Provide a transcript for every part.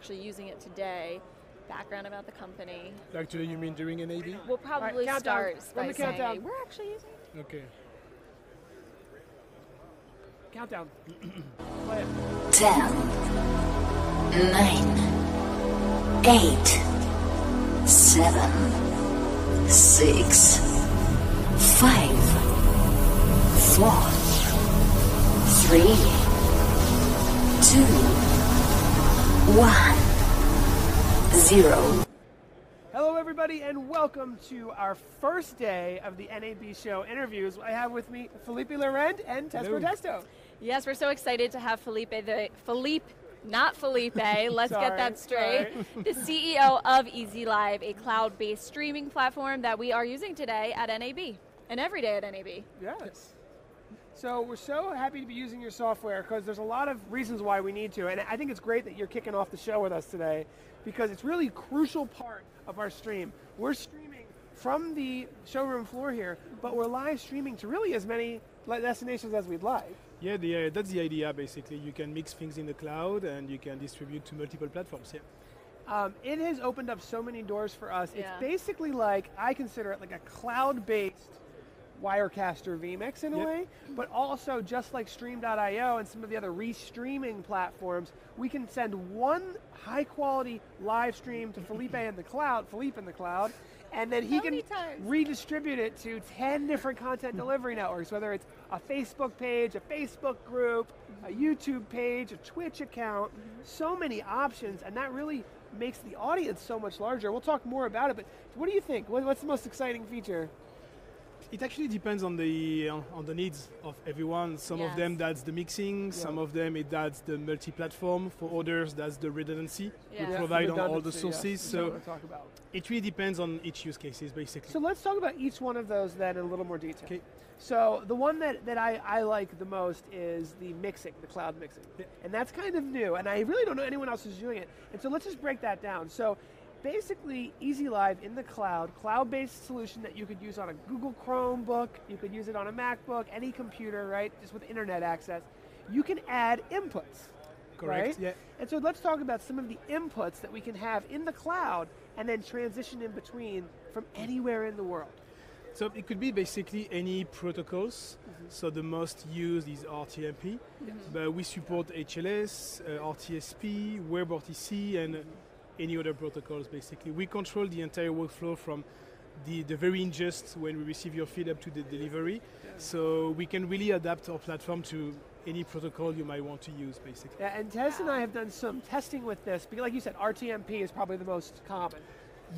actually using it today. Background about the company. Actually, you mean during NAB? We'll probably start by saying, countdown. we're actually using it. Okay. Countdown. 10, 9, 8, 7, 6, 5, 4, 3, 2, 1, 0. Hello, everybody, and welcome to our first day of the NAB show interviews. I have with me Felipe Laurent and Tess Protesto. Yes, we're so excited to have not Felipe, let's get that straight, the CEO of EasyLive, a cloud-based streaming platform that we are using today at NAB, and every day at NAB. Yes. So we're so happy to be using your software because there's a lot of reasons why we need to, and I think it's great that you're kicking off the show with us today because it's really a crucial part of our stream. We're streaming from the showroom floor here, but we're live streaming to really as many destinations as we'd like. Yeah, that's the idea, basically. You can mix things in the cloud and you can distribute to multiple platforms, yeah. It has opened up so many doors for us. It's basically like, I consider it like a cloud-based Wirecaster vMix in a way, but also just like Stream.io and some of the other restreaming platforms, we can send one high-quality live stream to Felipe in the cloud, and then he can redistribute it to 10 different content delivery networks, whether it's a Facebook page, a Facebook group, a YouTube page, a Twitch account, so many options, and that really makes the audience so much larger. We'll talk more about it, but what do you think? What's the most exciting feature? It actually depends on the needs of everyone. Some of them, that's the mixing. Some of them, that's the multi-platform. For others, that's the redundancy we provide on all the sources. So it really depends on each use cases, basically. So let's talk about each one of those then in a little more detail. Okay. So the one that I like the most is the mixing, the cloud mixing. And that's kind of new, and I really don't know anyone else who's doing it. And so let's just break that down. So basically, EasyLive in the cloud, cloud-based solution that you could use on a Google Chromebook, you could use it on a MacBook, any computer, right, just with internet access. You can add inputs, correct? Right? And so let's talk about some of the inputs that we can have in the cloud and then transition in between from anywhere in the world. So it could be basically any protocols. So the most used is RTMP, but we support HLS, RTSP, WebRTC, and any other protocols, basically. We control the entire workflow from the very ingest when we receive your feed up to the delivery. So we can really adapt our platform to any protocol you might want to use, basically. Yeah, and Tess and I have done some testing with this, because like you said, RTMP is probably the most common.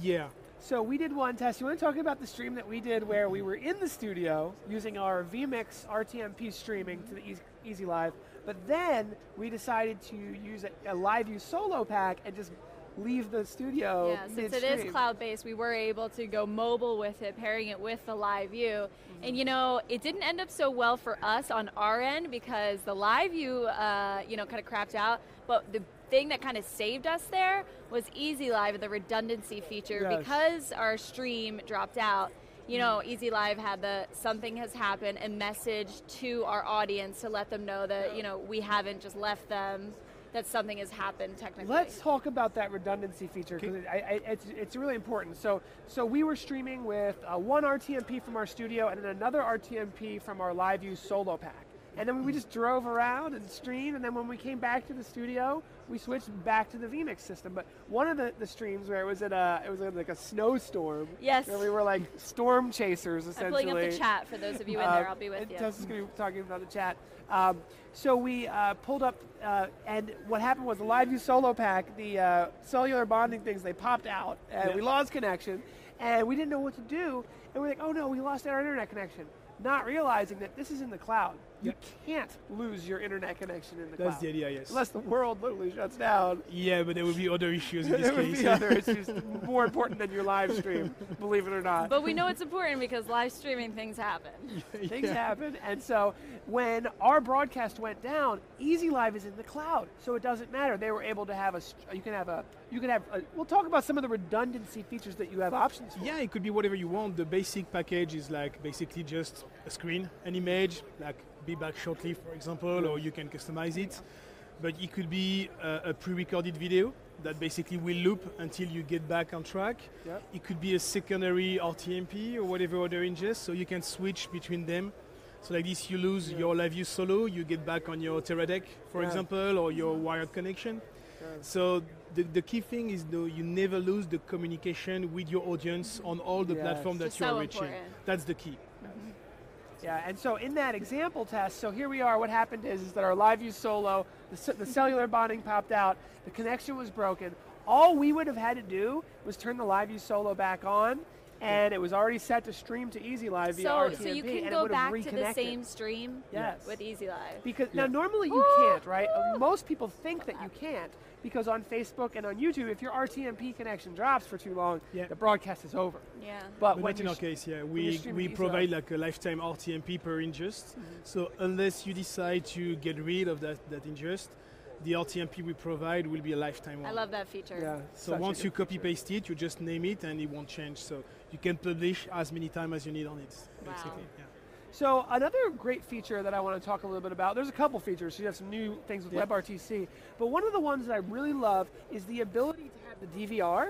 Yeah. So we did one test. You want to talk about the stream that we did where we were in the studio using our vMix RTMP streaming to the EasyLive, but then we decided to use a live view solo pack and just leave the studio. Yeah, since it is cloud-based, we were able to go mobile with it, pairing it with the live view. And you know, it didn't end up so well for us on our end because the live view, kind of crapped out. But the thing that kind of saved us there was EasyLive, the redundancy feature, because our stream dropped out. You know, EasyLive had the something has happened and message to our audience to let them know that we haven't just left them, that something has happened technically. Let's talk about that redundancy feature because it's really important. So we were streaming with one RTMP from our studio and then another RTMP from our live view solo pack. And then we just drove around and streamed, and then when we came back to the studio, we switched back to the vMix system. But one of the streams where it was like a snowstorm. Yes. Where we were like storm chasers, essentially. I'm pulling up the chat for those of you in there. I'll be with you. Tess is going to be talking about the chat. So we pulled up, and what happened was the live view solo pack, the cellular bonding things, they popped out, and we lost connection, and we didn't know what to do, and we're like, oh no, we lost our internet connection. Not realizing that this is in the cloud. You can't lose your internet connection in the cloud. That's the idea, yes. Unless the world literally shuts down. Yeah, but there will be other issues in this case. There will be other issues more important than your live stream, believe it or not. But we know it's important because live streaming things happen. Things happen, and so when our broadcast went down, EasyLive is in the cloud, so it doesn't matter. They were able to have we'll talk about some of the redundancy features that you have options for. Yeah, it could be whatever you want. The basic package is like basically just a screen, an image, like be back shortly, for example, or you can customize it. but it could be a pre-recorded video that basically will loop until you get back on track. Yep. It could be a secondary RTMP or whatever other ingest, so you can switch between them. So like this, you lose your live view solo, you get back on your Teradek, for example, or your wired connection. So the key thing is, though, you never lose the communication with your audience on all the platforms that you're reaching. Important. That's the key. Yeah, and so in that example test, so here we are, what happened is that our live view solo, the cellular bonding popped out, the connection was broken. All we would have had to do was turn the live view solo back on, and it was already set to stream to EasyLive via RTMP, so you can and go it would have back to the reconnected. same stream with EasyLive. Because now normally you can't, right? Most people think that you can't, because on Facebook and on YouTube, if your RTMP connection drops for too long, the broadcast is over. Yeah. But Not in our case, we provide like a lifetime RTMP per ingest. So unless you decide to get rid of that ingest, the RTMP we provide will be a lifetime one. I love that feature. Yeah. So once you copy paste it, you just name it and it won't change. So you can publish as many times as you need on it, basically. Yeah. So another great feature that I want to talk a little bit about, there's a couple features. So you have some new things with WebRTC, but one of the ones that I really love is the ability to have the DVR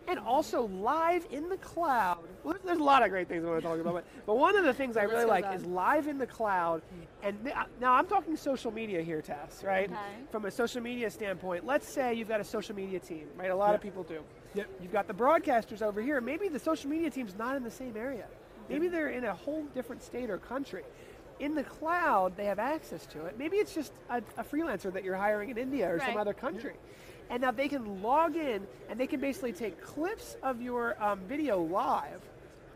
and also live in the cloud. Well, there's a lot of great things I want to talk about, but one of the things I really like is live in the cloud. And now I'm talking social media here, Tess, right? Okay. From a social media standpoint, let's say you've got a social media team, right? A lot of people do. Yep. You've got the broadcasters over here. Maybe the social media team's not in the same area. Maybe they're in a whole different state or country. In the cloud, they have access to it. Maybe it's just a freelancer that you're hiring in India or some other country. And now they can log in and they can basically take clips of your video live,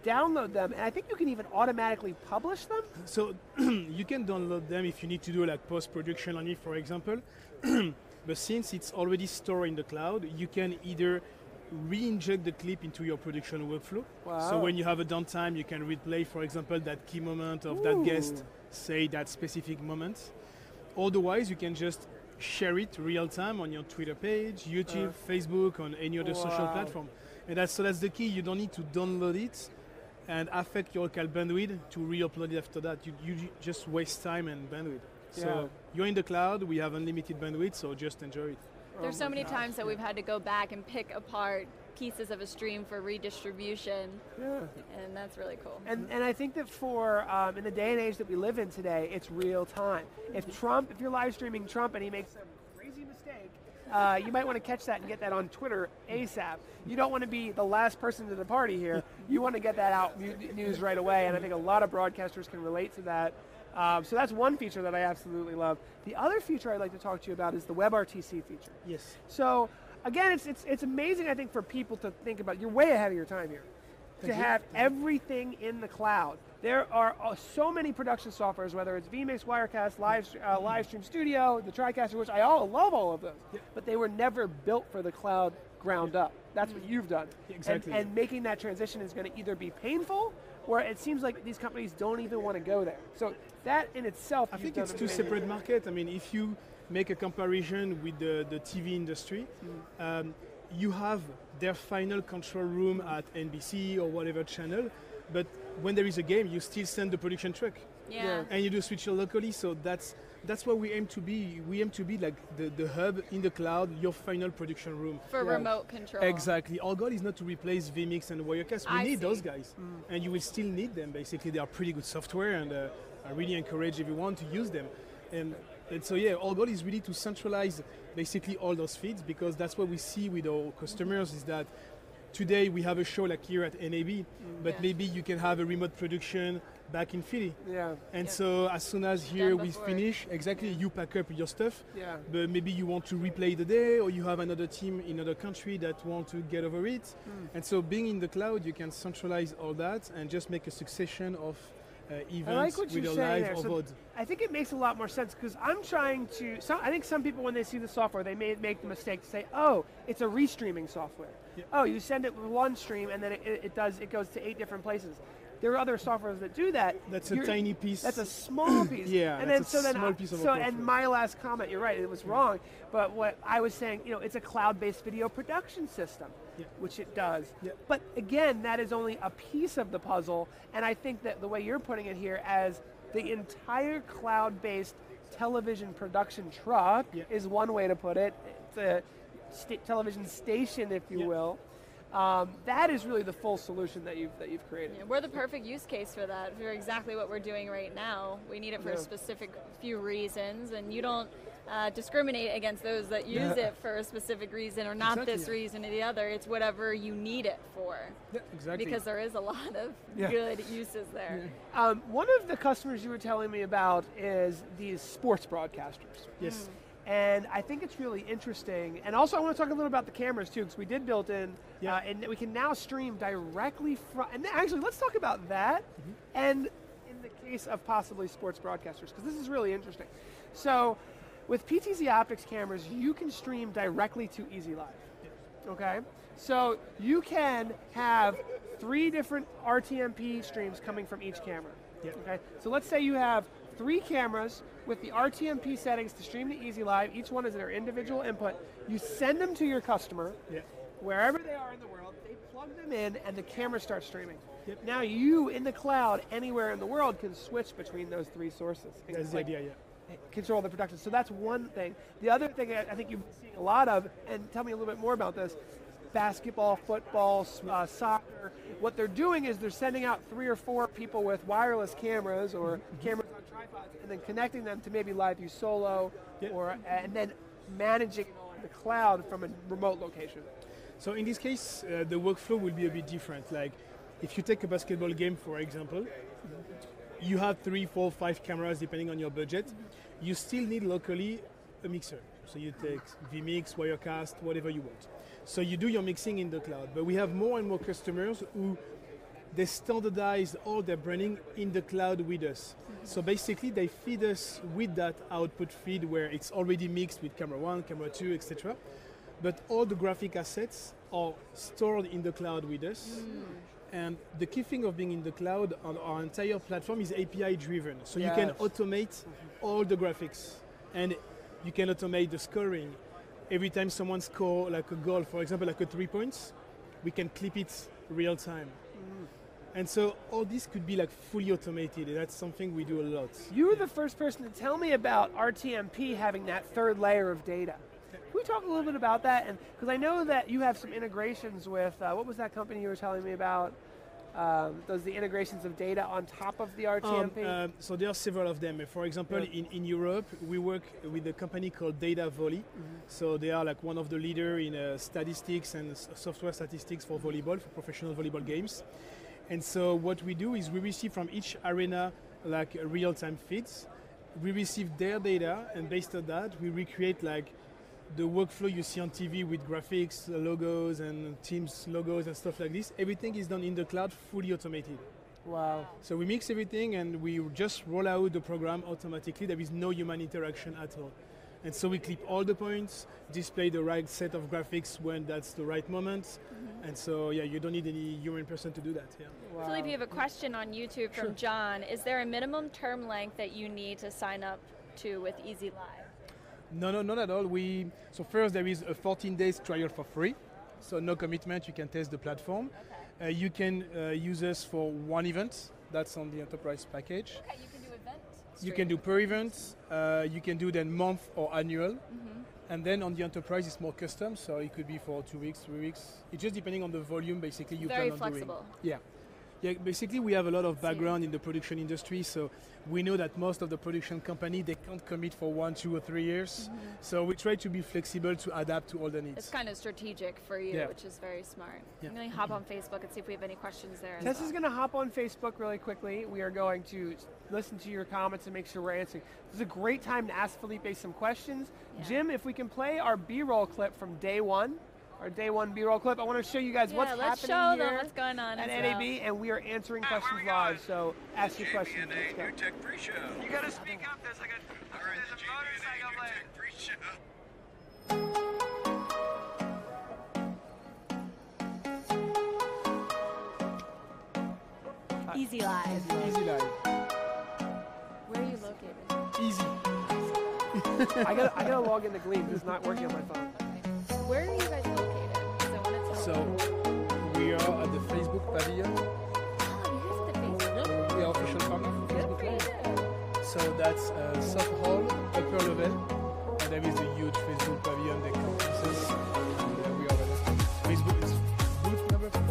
download them, and I think you can even automatically publish them. So you can download them if you need to do like post-production on it, for example. But since it's already stored in the cloud, you can either re-inject the clip into your production workflow. Wow. So when you have a downtime, you can replay, for example, that key moment of that guest, say that specific moment. Otherwise, you can just share it real time on your Twitter page, YouTube, Facebook, on any other social platform. And that's the key. You don't need to download it and affect your local bandwidth to re-upload it after that. You just waste time and bandwidth. So you're in the cloud, we have unlimited bandwidth, so just enjoy it. There's so many times that we've had to go back and pick apart pieces of a stream for redistribution, and that's really cool. And I think that for, in the day and age that we live in today, it's real time. If you're live streaming Trump and he makes a crazy mistake, you might want to catch that and get that on Twitter ASAP. You don't want to be the last person to the party here. You want to get that out news right away, and I think a lot of broadcasters can relate to that. So that's one feature that I absolutely love. The other feature I'd like to talk to you about is the WebRTC feature. Yes. So again, it's amazing, I think, for people to think about. You're way ahead of your time here. To have everything in the cloud. There are so many production softwares, whether it's vMix, Wirecast, Livestream Studio, the TriCaster, which I love all of those, but they were never built for the cloud ground up. That's what you've done. Exactly. And making that transition is going to either be painful, or it seems like these companies don't even want to go there. So that in itself, I think it's two separate markets. I mean, if you make a comparison with the TV industry, you have their final control room at NBC or whatever channel, but when there is a game, you still send the production truck. Yeah. And you do switch locally, so that's what we aim to be. We aim to be like the hub in the cloud, your final production room. For remote control. Exactly. Our goal is not to replace vMix and Wirecast. We need those guys. And you will still need them, basically. They are pretty good software, and I really encourage everyone to use them. And so, our goal is really to centralize basically all those feeds, because that's what we see with our customers is that today we have a show like here at NAB, but maybe you can have a remote production back in Philly. Yeah. And so as soon as here we finish, you pack up your stuff, but maybe you want to replay the day, or you have another team in another country that want to get over it. And so being in the cloud, you can centralize all that and just make a succession of events with a live or VOD. I think it makes a lot more sense, because I'm trying to, I think some people when they see the software, they may make the mistake to say, oh, it's a restreaming software. Oh, you send it with one stream and then it goes to 8 different places. There are other softwares that do that. That's a tiny piece. That's a small piece. And then small piece of and my last comment, you're right, it was wrong. But what I was saying, it's a cloud-based video production system, which it does. But again, that is only a piece of the puzzle. And I think that the way you're putting it here as the entire cloud-based television production truck is one way to put it. It's a television station, if you will. That is really the full solution that you've created. Yeah, we're the perfect use case for that. For exactly what we're doing right now. We need it for a specific few reasons, and you don't discriminate against those that use it for a specific reason or not this reason or the other. It's whatever you need it for. Yeah, exactly. Because there is a lot of good uses there. Yeah. One of the customers you were telling me about is these sports broadcasters. Yes. And I think it's really interesting. And also I want to talk a little about the cameras too, because we did built in, and we can now stream directly from, and actually let's talk about that, and in the case of possibly sports broadcasters, because this is really interesting. So with PTZOptics cameras, you can stream directly to EasyLive, okay? So you can have 3 different RTMP streams coming from each camera, okay? So let's say you have 3 cameras with the RTMP settings to stream to EasyLive. Each one is their individual input. You send them to your customer, wherever they are in the world, they plug them in, and the camera starts streaming. Now you, in the cloud, anywhere in the world, can switch between those 3 sources. That's the idea, Control the production. So that's one thing. The other thing I think you've seen a lot of, and tell me a little bit more about this, basketball, football, soccer, what they're doing is they're sending out 3 or 4 people with wireless cameras or cameras on tripods, and then connecting them to maybe LiveView Solo, and then managing it on the cloud from a remote location. So in this case, the workflow will be a bit different. Like if you take a basketball game, for example, you have 3, 4, 5 cameras depending on your budget. You still need locally a mixer. So you take vMix, Wirecast, whatever you want. So you do your mixing in the cloud. But we have more and more customers who they standardize all their branding in the cloud with us. So basically they feed us with that output feed where it's already mixed with camera 1, camera 2, etc. But all the graphic assets are stored in the cloud with us. And the key thing of being in the cloud on our entire platform is API driven. So you can automate all the graphics, and you can automate the scoring. Every time someone scores like a goal, for example, like a 3 points, we can clip it real time. And so all this could be like fully automated, and that's something we do a lot. You were the first person to tell me about RTMP having that 3rd layer of data. Can we talk a little bit about that? And because I know that you have some integrations with, what was that company you were telling me about? Those the integrations of data on top of the RTMP? So there are several of them. For example, in Europe, we work with a company called Data Volley. So they are like one of the leaders in statistics and software statistics for volleyball, for professional volleyball games. And so what we do is we receive from each arena like real-time feeds. We receive their data, and based on that, we recreate like the workflow you see on TV with graphics, logos, and Teams logos and stuff like this. Everything is done in the cloud, fully automated. Wow. So we mix everything and we just roll out the program automatically. There is no human interaction at all. And so we clip all the points, display the right set of graphics when that's the right moment. And so, you don't need any human person to do that. Wow. Philippe, you have a question on YouTube from John. Is there a minimum term length that you need to sign up to with EasyLive? No, not at all. So first there is a 14 days trial for free. So no commitment, you can test the platform. You can use us for 1 event. That's on the enterprise package. Okay, you can do events. You can do per event. You can do then month or annual. And then on the enterprise, it's more custom. So it could be for 2 weeks, 3 weeks. It's just depending on the volume, basically, you plan on doing. Very flexible. Yeah, basically we have a lot of background in the production industry, so we know that most of the production company, they can't commit for 1, 2, or 3 years. So we try to be flexible to adapt to all the needs. It's kind of strategic for you, which is very smart. I'm going to hop on Facebook and see if we have any questions there. Tess is going to hop on Facebook really quickly. We are going to listen to your comments and make sure we're answering. This is a great time to ask Felipe some questions. Jim, if we can play our B-roll clip from day 1. Our day 1 B-roll clip. I want to show you guys what's let's happening show here them what's going on at NAB, and we are answering questions live. So ask your questions. Let's go. NewTek pre-show. You got to speak up. There's a motorcycle playing. EasyLive. EasyLive. Where are you located? Easy. I gotta log into Gleam. It's not working on my phone. Where are you guys located? So we are at the Facebook Pavilion. Oh, you guys at the Facebook? We are official partner for Facebook Live. So that's soft hall, upper level, and there is a huge Facebook pavilion that conferences. And we are there. Facebook is booth number 4.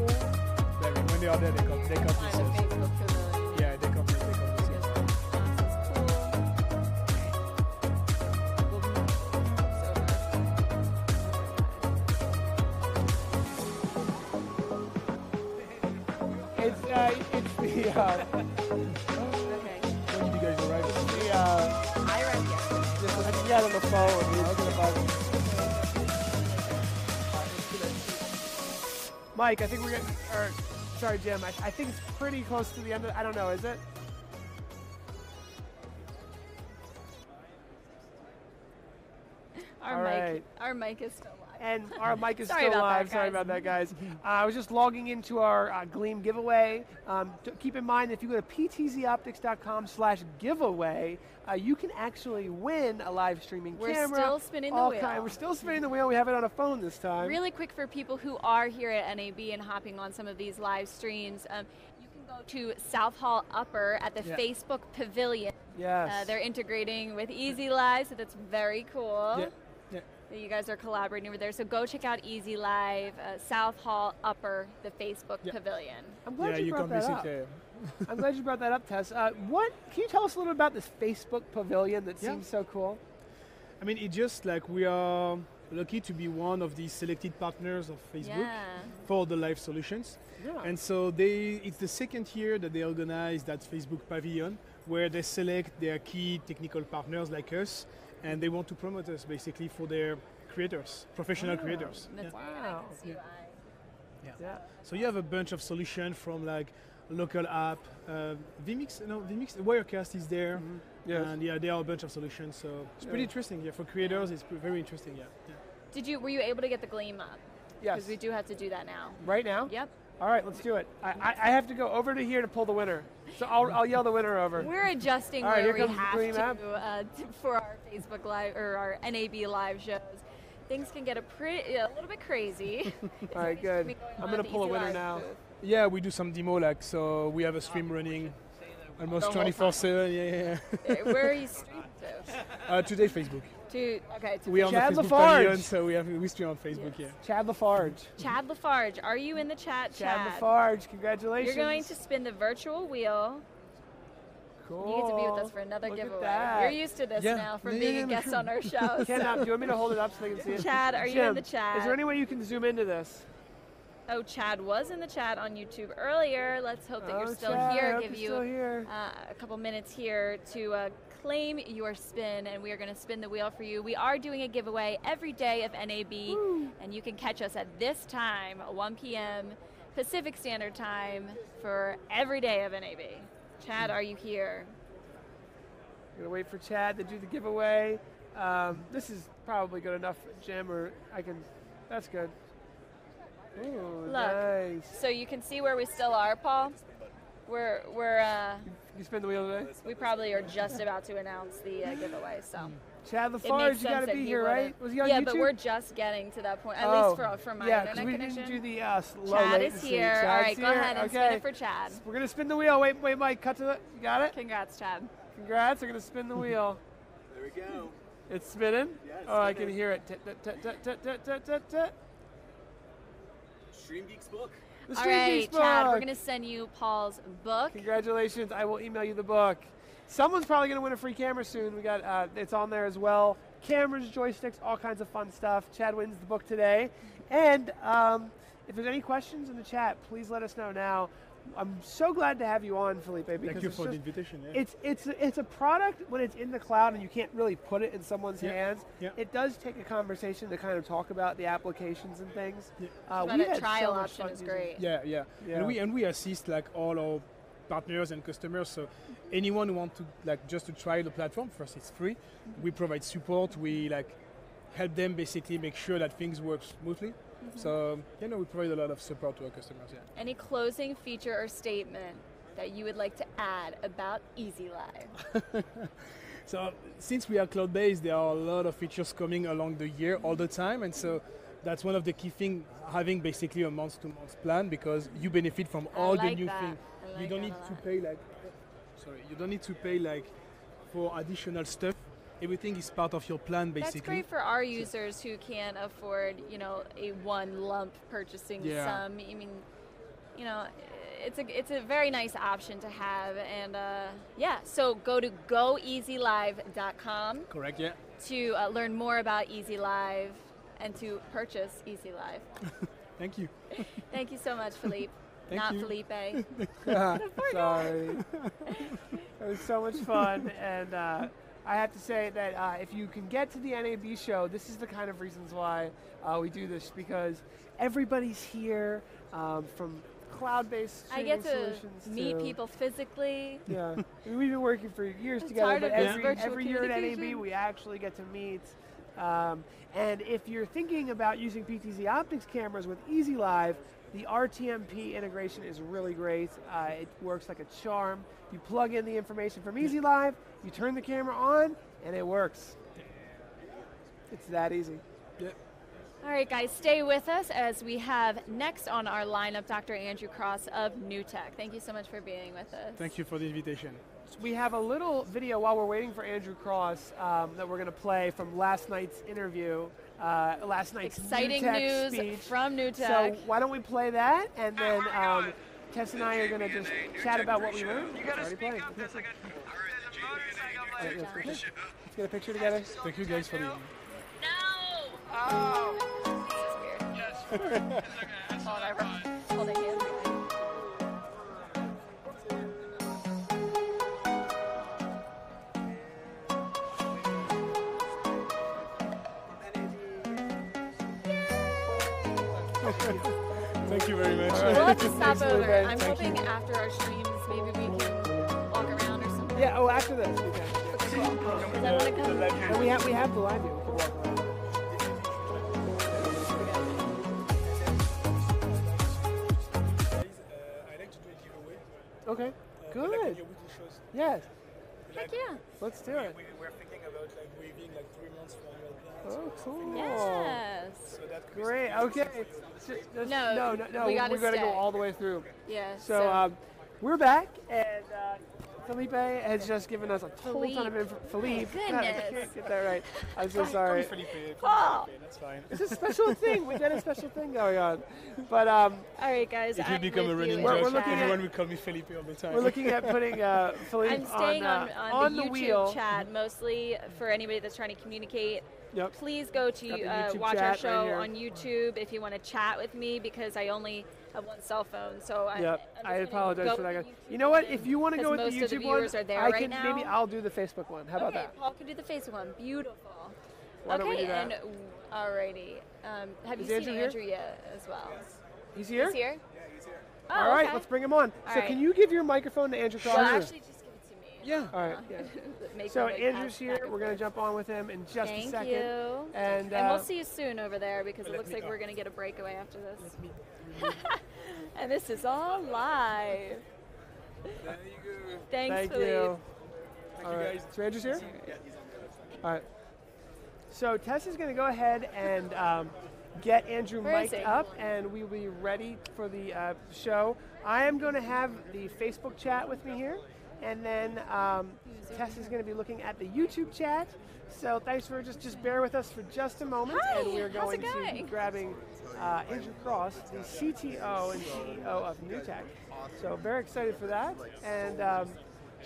When they are there, they come to On the sales. Facebook Pavilion. Yeah, they come to sales. It's the Okay. When did you guys arrive? I read yes. I just got on the phone. He was gonna bug me. Mike, I think we're getting, or sorry, Jim. I think it's pretty close to the end. I don't know. Is it? All right. Our mic is still live. And our mic is Sorry still about that, live. Sorry guys. about that, guys. I was just logging into our Gleam giveaway. Keep in mind, if you go to PTZOptics.com/giveaway, you can actually win a live streaming We're camera. still spinning the all wheel. We're still spinning the wheel. We have it on a phone this time. Really quick for people who are here at NAB and hopping on some of these live streams, you can go to South Hall Upper at the Facebook Pavilion. Yes. They're integrating with EasyLive, so that's very cool. Yeah. Yeah. That you guys are collaborating over there. So go check out EasyLive, South Hall Upper, the Facebook Pavilion. I'm glad Yeah, you you brought come that visit up. there. I'm glad you brought that up, Tess. What can you tell us a little bit about this Facebook Pavilion that seems so cool? I mean, it's just like we are lucky to be one of the selected partners of Facebook for the live solutions. Yeah. And so it's the second year that they organize that Facebook Pavilion where they select their key technical partners like us, and they want to promote us basically for their creators, professional creators. That's Wow. Yeah. So you have a bunch of solutions from like local app, vMix, Wirecast is there, Yes. and there are a bunch of solutions. So it's pretty interesting. Yeah, for creators, it's very interesting. Yeah. Were you able to get the Gleam up? Yes. Because we do have to do that now. Right now? Yep. All right, let's do it. I have to go over to here to pull the winner. So I'll yell the winner over. We're adjusting All right, where here we comes the have Gleam to app. for our Facebook Live or our NAB live shows. Things can get a little bit crazy. All right, good. I'm going to pull a winner now. Yeah, we do some demo so we have a stream running almost 24/7. Yeah. Where are you streaming to? Today Facebook. We on Chad the Facebook Lafarge. Pavilion, so we stream on Facebook. Yes. Chad Lafarge. Chad Lafarge, are you in the chat, Chad Lafarge, congratulations. You're going to spin the virtual wheel. Cool. You get to be with us for another Look at giveaway. that. You're used to this now from being a guest on our show. Ken, do you want me to hold it up so they can see it? Chad, are you Jim, in the chat? Is there any way you can zoom into this? Oh, Chad was in the chat on YouTube earlier. Let's hope that you're still Chad, I here. hope Give you're you still here. a couple minutes here to claim your spin, and we are going to spin the wheel for you. We are doing a giveaway every day of NAB, and you can catch us at this time, 1 p.m. Pacific Standard Time, for every day of NAB. Chad, are you here? I'm going to wait for Chad to do the giveaway. This is probably good enough, Jim, or I can, that's good. Ooh, Look, nice. so you can see where we still are, Paul. We're You spin the wheel today? we probably are just about to announce the giveaway, so. Chad It Lafarge, makes you got sense to that be he here, would've- right? Was he on yeah, YouTube? but we're just getting to that point, at least for my yeah, internet we connection. didn't do the slow Chad is latency. here. All Chad's right, go here. ahead and spin it for Chad. We're going to spin the wheel. Wait, Mike, cut to the, you got it? Congrats, Chad. Congrats, we're going to spin the wheel. There we go. It's spinning? Yeah, it's I can spinning. hear it. The Stream Geeks book. All Stream right, Geeks Chad, we're book. going to send you Paul's book. Congratulations, I will email you the book. Someone's probably going to win a free camera soon. We got it's on there as well. Cameras, joysticks, all kinds of fun stuff. Chad wins the book today. And if there's any questions in the chat, please let us know now. I'm so glad to have you on, Felipe. Because Thank you it's for the just- invitation. Yeah. It's a product when it's in the cloud and you can't really put it in someone's hands. Yeah. It does take a conversation to kind of talk about the applications and things. Yeah. But we a had trial so much option fun is using it. great. Yeah. And we assist like all our partners and customers. So anyone who wants to just to try the platform, first it's free. We provide support. We help them basically make sure that things work smoothly. So we provide a lot of support to our customers. Yeah. Any closing feature or statement that you would like to add about EasyLive? So since we are cloud-based, there are a lot of features coming along the year all the time, and so that's one of the key things, having basically a month-to-month plan, because you benefit from all the new things. You don't need to pay you don't need to pay for additional stuff. Everything is part of your plan, basically. That's great for our users who can't afford, you know, a one lump purchasing sum. I mean, you know, it's a very nice option to have, and yeah. So go to goeasylive.com. Correct. Yeah. To learn more about EasyLive and to purchase EasyLive. Thank you. Thank you so much, Philippe. Thank Not you. Felipe. Sorry. It was so much fun, and I have to say that if you can get to the NAB show, this is the kind of reasons why we do this, because everybody's here from cloud-based streaming I get to solutions meet people physically. Yeah, I mean, we've been working for years It's together, part but of this virtual every year at NAB communication. we actually get to meet. And if you're thinking about using PTZOptics cameras with EasyLive, the RTMP integration is really great. It works like a charm. You plug in the information from EasyLive, you turn the camera on, and it works. It's that easy. Yeah. All right, guys, stay with us as we have next on our lineup Dr. Andrew Cross of NewTek. Thank you so much for being with us. Thank you for the invitation. So we have a little video while we're waiting for Andrew Cross that we're going to play from last night's interview, last night's Exciting NewTek news speech. from NewTek. So why don't we play that, and then Tess and I are going to just chat about what we learned. It's already playing. Let's get a picture together. Thank you guys for the. Oh. This is weird. Hold it here. Thank you very much. We'll have to stop Thanks, over. Lupe. I'm hoping after our streams, maybe we can walk around or something. Yeah. Oh, after this we can. Does that want to come? And we have the live view. We can walk around. I like to do a giveaway. Okay. Like Good. on your weekly shows. Yes. Heck yeah. Let's do it. We're thinking about like waiving like 3 months for annual plans. Oh, cool. Yes. So that could be Great. Okay. No. we We're gotta going to go stay. all the way through. Yeah. So we're back, and Felipe has just given us a whole ton of info. Felipe. My God, I goodness. can't get that right. I'm so sorry. Felipe. Paul. That's fine. It's a special thing. We've got a special thing going on. But all right, guys. It will I'm become a with you running in We're joke. looking at- Everyone will call me Felipe all the time. we're looking at putting Felipe I'm staying on the YouTube wheel. chat mostly for anybody that's trying to communicate. Yep. Please go to Got the YouTube watch chat our right show here. on YouTube if you want to chat with me, because I only have one cell phone. So Yep. I'm I just gonna apologize go for that, with guys. YouTube You know what? one, If you want to go with the because most of YouTube the one, viewers are there I right can now. maybe I'll do the Facebook one. How about okay, that? Paul can do the Facebook one. Beautiful. Why don't we okay, do that? and alrighty. Have Is you Andrew seen here? Andrew yet as well? He's here? He's here? Oh, All right, okay. let's bring him on. All So right. can you give your microphone to Andrew Cross? Well, actually, just give it to me. Yeah. All right. Yeah. Make So a big Andrew's pass here. back We're going to jump on with him in just Thank a second. you. And, we'll see you soon over there, because it Let looks me like go. we're going to get a breakaway after this. And this is all live. There you go. Thanks, Thank Philippe. you. Thank All you right. guys. So Andrew's here? Yeah, he's on. All right. So Tess is going to go ahead and get Andrew Where is mic'd he? up, and we will be ready for the show. I am going to have the Facebook chat with me here, and then Tess is going to be looking at the YouTube chat. So thanks for just bear with us for just a moment, Hi, and we're how's going it to be going? grabbing Andrew Cross, the CTO and CEO of NewTek. So very excited for that, and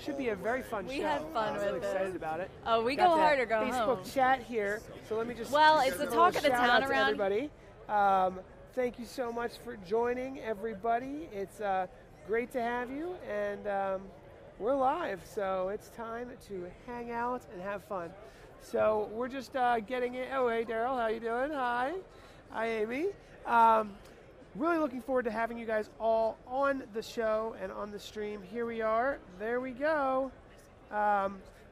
should be a very fun show. We had fun I'm really with excited this. about it. Oh, we Got go the hard or go Facebook home. chat here. So let me just Well, just it's the give a talk little of the shout town out to around- everybody. Thank you so much for joining, everybody. It's great to have you, and we're live, so it's time to hang out and have fun. So we're just getting it. Oh, hey, Daryl, how you doing? Hi. Hi, Amy. Really looking forward to having you guys all on the show and on the stream. Here we are. There we go.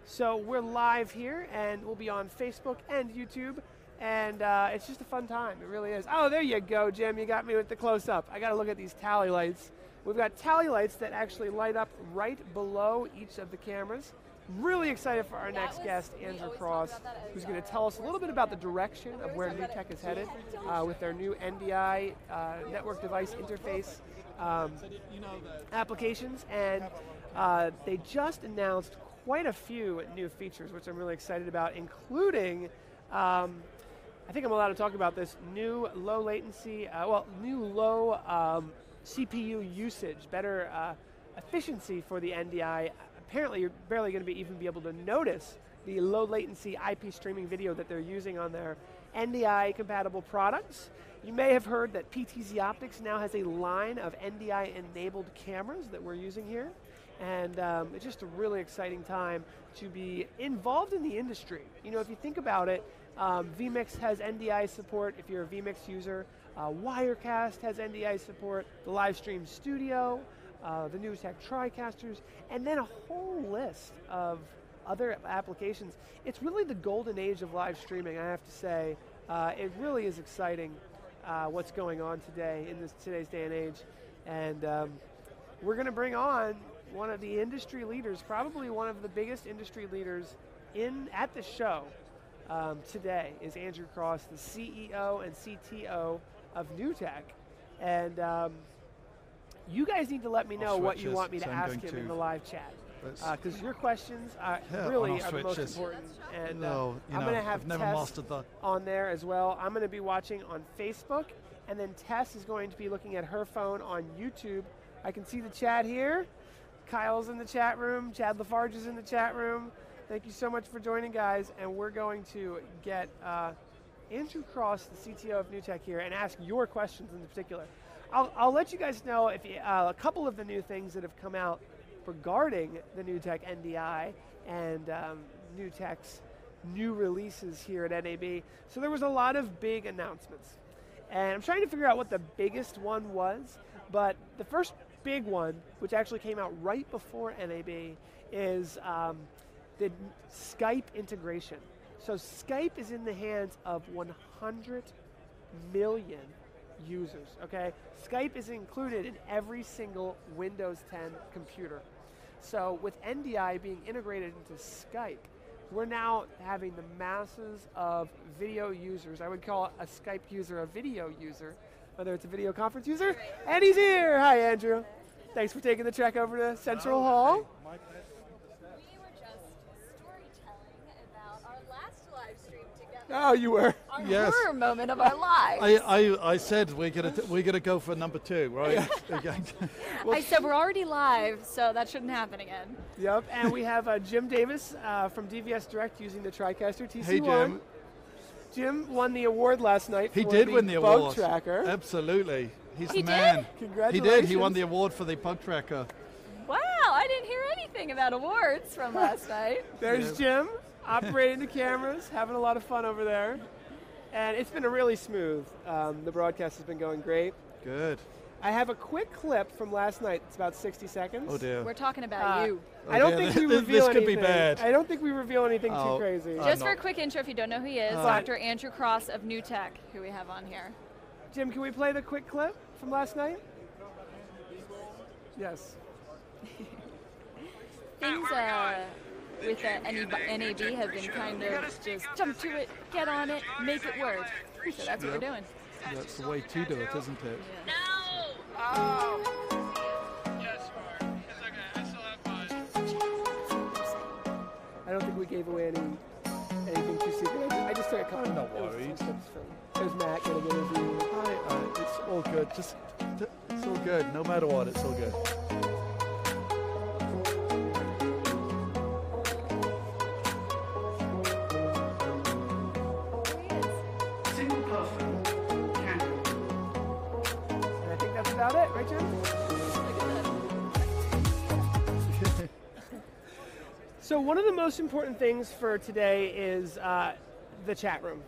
So we're live here, and we'll be on Facebook and YouTube, and it's just a fun time. It really is. Oh, there you go, Jim. You got me with the close-up. I got to look at these tally lights. We've got tally lights that actually light up right below each of the cameras. Really excited for our next guest, Andrew Cross, who's going to tell us a little bit about the direction of where NewTek is headed with their new NDI network device interface applications. And they just announced quite a few new features, which I'm really excited about, including, I think I'm allowed to talk about this, new low latency, new low CPU usage, better efficiency for the NDI. Apparently you're barely going to even be able to notice the low latency IP streaming video that they're using on their NDI compatible products. You may have heard that PTZOptics now has a line of NDI enabled cameras that we're using here. And it's just a really exciting time to be involved in the industry. You know, if you think about it, vMix has NDI support if you're a vMix user. Wirecast has NDI support, the Livestream Studio, the NewTek TriCasters, and then a whole list of other applications. It's really the golden age of live streaming, I have to say. It really is exciting what's going on today in today's day and age. And we're going to bring on one of the industry leaders, probably one of the biggest industry leaders at the show today is Andrew Cross, the CEO and CTO of NewTek. And you guys need to let me know what you want me to ask him in the live chat. Because your questions really are the most important. And I'm going to have Tess on there as well. I'm going to be watching on Facebook, and then Tess is going to be looking at her phone on YouTube. I can see the chat here. Kyle's in the chat room. Chad Lafarge is in the chat room. Thank you so much for joining, guys. And we're going to get Andrew Cross, the CTO of NewTek here, and ask your questions in particular. I'll let you guys know if a couple of the new things that have come out regarding the NewTek NDI and NewTek's new releases here at NAB. So there was a lot of big announcements. And I'm trying to figure out what the biggest one was, but the first big one, which actually came out right before NAB, is the Skype integration. So Skype is in the hands of 100 million users, okay? Skype is included in every single Windows 10 computer. So with NDI being integrated into Skype, we're now having the masses of video users. I would call a Skype user a video user, whether it's a video conference user. And he's here. Hi, Andrew. Thanks for taking the trek over to Central Hall. We were just storytelling about our last live stream together. Oh, you were. Our horror moment of our lives. I said we're gonna go for number 2, right? I said we're already live, so that shouldn't happen again. Yep, and we have Jim Davis from DVS Direct using the TriCaster TC1. Hey, Jim. Jim won the award last night. He did win the award. Bug Tracker. Absolutely. He's He the man. did? Congratulations. He did. He won the award for the Bug Tracker. Wow, I didn't hear anything about awards from last night. There's Jim operating the cameras, having a lot of fun over there. And it's been a really smooth. The broadcast has been going great. Good. I have a quick clip from last night. It's about 60 seconds. Oh dear. We're talking about you. I don't think we reveal This could anything. be bad. I don't think we reveal anything too crazy. Just for a quick intro, if you don't know who he is, Dr. Andrew Cross of NewTek, who we have on here. Jim, can we play the quick clip from last night? Yes. Things with NAB have been kind of just jump to it, get on it, make it work. So that's what we're doing. That's the way to do it, isn't it? Yeah. Oh. Yes, Mark. It's okay. I still have fun. I don't think we gave away anything too secret. I just took a couple. I'm not worried. There's Matt getting an interview. Hi, it's all good. It's all good. No matter what, it's all good. About it, right, Jim? So one of the most important things for today is the chat room,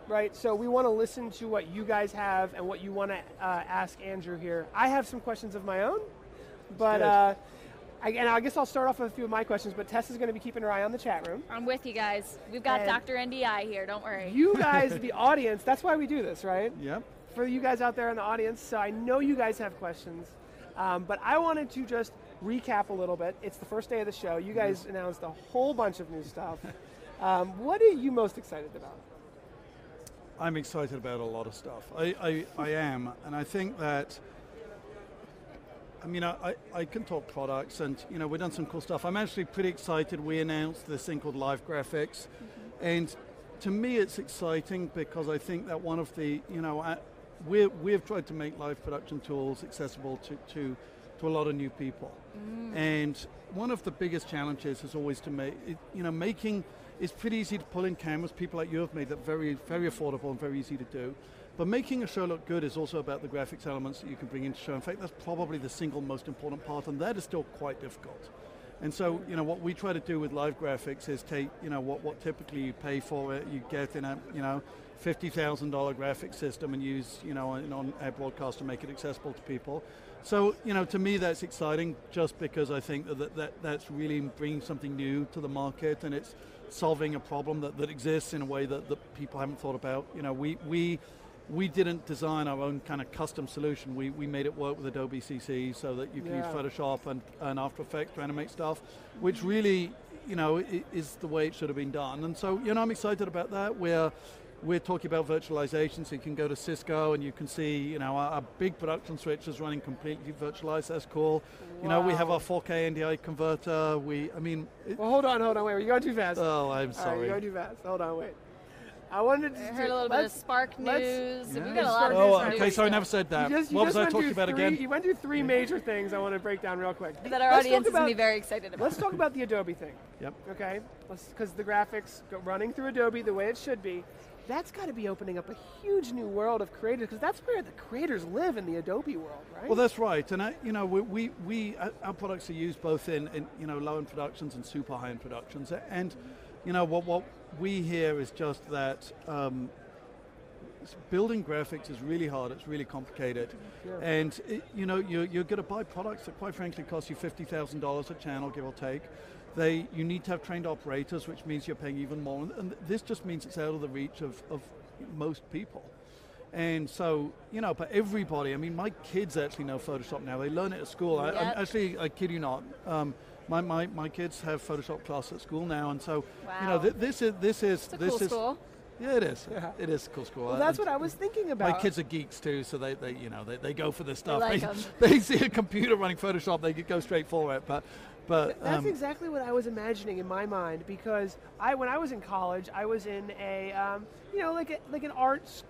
right? So we want to listen to what you guys have and what you want to ask Andrew here. I have some questions of my own, but I guess I'll start off with a few of my questions, but Tess is going to be keeping her eye on the chat room. I'm with you guys. We've got Dr. NDI here, don't worry. You guys, the audience, that's why we do this, right? Yep. For you guys out there in the audience, so I know you guys have questions, but I wanted to just recap a little bit. It's the first day of the show. You guys announced a whole bunch of new stuff. What are you most excited about? I'm excited about a lot of stuff. I am, and I think that I mean, I can talk products, and we've done some cool stuff. I'm actually pretty excited. We announced this thing called Live Graphics, and to me it's exciting because I think that one of the, we've tried to make live production tools accessible to a lot of new people. And one of the biggest challenges is always to make, making, it's pretty easy to pull in cameras. People like you have made that very, very affordable and very easy to do. But making a show look good is also about the graphics elements that you can bring into show. In fact, that's probably the single most important part, and that is still quite difficult. And so, what we try to do with live graphics is take, what typically you pay for it, you get in a, $50,000 graphics system and use, an on-air broadcast to make it accessible to people. So, to me that's exciting just because I think that's really bringing something new to the market, and it's solving a problem that exists in a way that people haven't thought about. We didn't design our own kind of custom solution. We made it work with Adobe CC so that you can use Photoshop and After Effects to animate stuff, which really, is the way it should have been done. And so, I'm excited about that. We're talking about virtualization, so you can go to Cisco and you can see, our big production switches running completely virtualized. That's cool. Wow. We have our 4K NDI converter. Well, hold on, wait. You're going too fast. Oh, I'm sorry. All right, you're going too fast. Hold on, wait. I wanted to heard a little bit of Spark news. Yeah. We've got a lot of news. news. Okay, so I never said that. What was I talking about again? You went through three major things I want to break down real quick. That our audience is going to be very excited about. Let's talk about the Adobe thing. Yep. Okay? Because the graphics running through Adobe the way it should be, that's got to be opening up a huge new world of creators, because that's where the creators live in the Adobe world, right? Well, that's right, and our products are used both in low-end productions and super high-end productions, and what we hear is just that building graphics is really hard. It's really complicated, and you're going to buy products that, quite frankly, cost you $50,000 a channel, give or take. You need to have trained operators, which means you're paying even more, and this just means it's out of the reach of most people. And so, but everybody, my kids actually know Photoshop now. They learn it at school. Yep. I kid you not. My kids have Photoshop class at school now, and so this is a cool school. Yeah, it is. Yeah. It is a cool school. Well, that's what I was thinking about. My kids are geeks too, so they go for this stuff. They see a computer running Photoshop, they go straight for it. But that's exactly what I was imagining in my mind, because when I was in college, I was in a like an art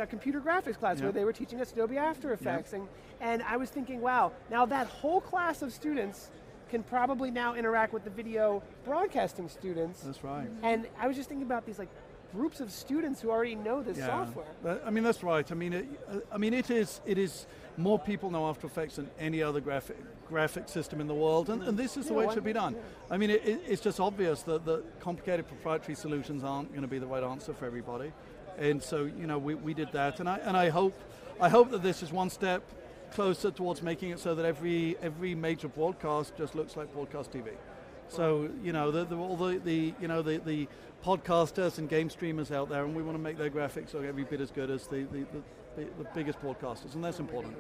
computer graphics class where they were teaching us Adobe After Effects, and I was thinking, wow, now that whole class of students can probably now interact with the video broadcasting students. That's right. And I was just thinking about these groups of students who already know this software. That's right. It is more people know After Effects than any other graphic system in the world, and this is the way it should be done. Yeah. It's just obvious that the complicated proprietary solutions aren't going to be the right answer for everybody, and so we did that, and I hope that this is one step closer towards making it so that every major broadcast just looks like broadcast TV. So all the podcasters and game streamers out there, and we want to make their graphics look every bit as good as the biggest broadcasters, and that's important.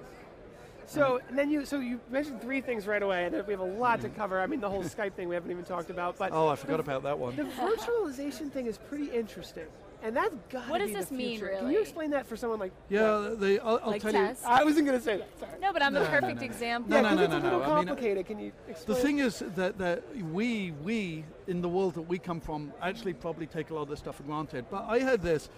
So you mentioned three things right away, and we have a lot to cover. The whole Skype thing we haven't even talked about. But I forgot about that one. The virtualization thing is pretty interesting. And that's got to be the future. What does this mean, really? Can you explain that for someone like... I'll tell you. I wasn't going to say that, sorry. No, but I'm the perfect example. No, it's a little complicated. Can you explain? The thing is that we, in the world that we come from, actually probably take a lot of this stuff for granted. But I had this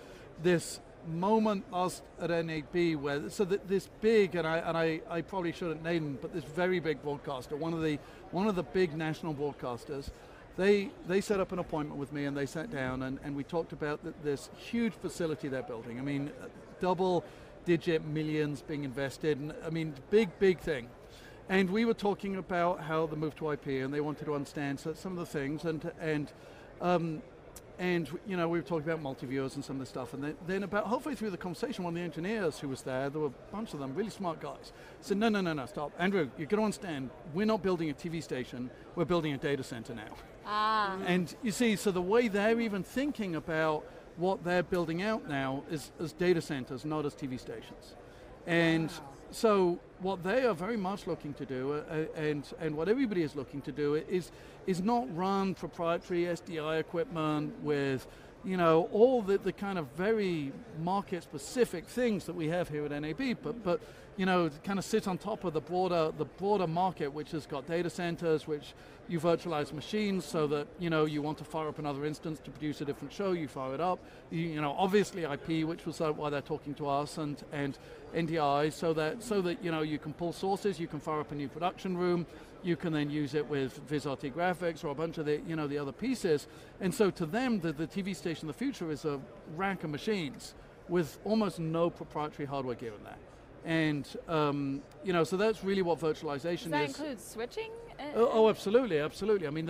moment at NAB where, this big, and I probably shouldn't name them, but this very big broadcaster, one of the big national broadcasters, They set up an appointment with me, and they sat down and we talked about this huge facility they're building. Double-digit millions being invested, and big thing. And we were talking about how the move to IP, and they wanted to understand some of the things, and we were talking about multi-viewers and some of the stuff, and then about halfway through the conversation, one of the engineers who was there were a bunch of them, really smart guys, said, no, stop. Andrew, you're going to understand, we're not building a TV station, we're building a data center now. And you see, so the way they're even thinking about what they're building out now is as data centers, not as TV stations. And so what they are very much looking to do, and what everybody is looking to do, is not run proprietary SDI equipment with all the kind of very market-specific things that we have here at NAB, but kind of sit on top of the broader market, which has got data centers, which you virtualize machines so that you want to fire up another instance to produce a different show, you fire it up. Obviously IP, which was why they're talking to us, and NDI, so that you can pull sources, you can fire up a new production room, you can then use it with VizRT graphics or a bunch of the other pieces. And so to them, the TV station of the future is a rack of machines with almost no proprietary hardware gear in there. And so that's really what virtualization is. Does that include switching? Oh, absolutely. I mean,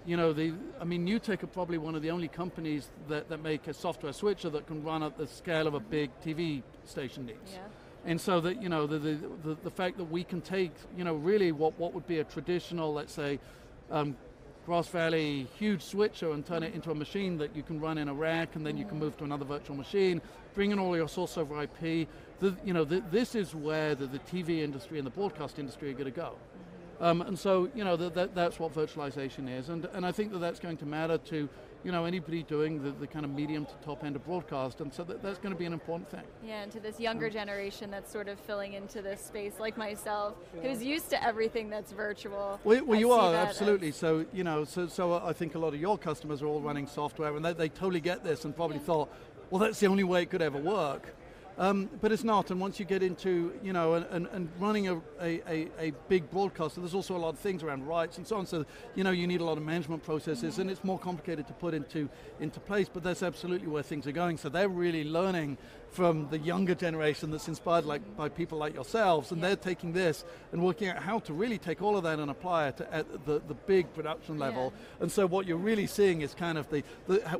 NewTek are probably one of the only companies that make a software switcher that can run at the scale of a big TV station needs. Yeah. And so that the fact that we can take really what would be a traditional, let's say, Grass Valley huge switcher and turn it into a machine that you can run in a rack, and then you can move to another virtual machine, bring in all your source over IP. This is where the TV industry and the broadcast industry are going to go. And so that's what virtualization is, and I think that's going to matter to anybody doing the kind of medium to top end of broadcast, and so that's going to be an important thing. Yeah, and to this younger generation that's sort of filling into this space, like myself, who's used to everything that's virtual. Well, you are, absolutely. So so I think a lot of your customers are all running software, and they totally get this and probably thought, well, that's the only way it could ever work. But it's not, and once you get into, and running a big broadcaster, there's also a lot of things around rights and so on, so, you need a lot of management processes, and it's more complicated to put into place, but that's absolutely where things are going. So they're really learning from the younger generation that's inspired by people like yourselves, and they're taking this and working out how to really take all of that and apply it at the big production level. And so what you're really seeing is kind of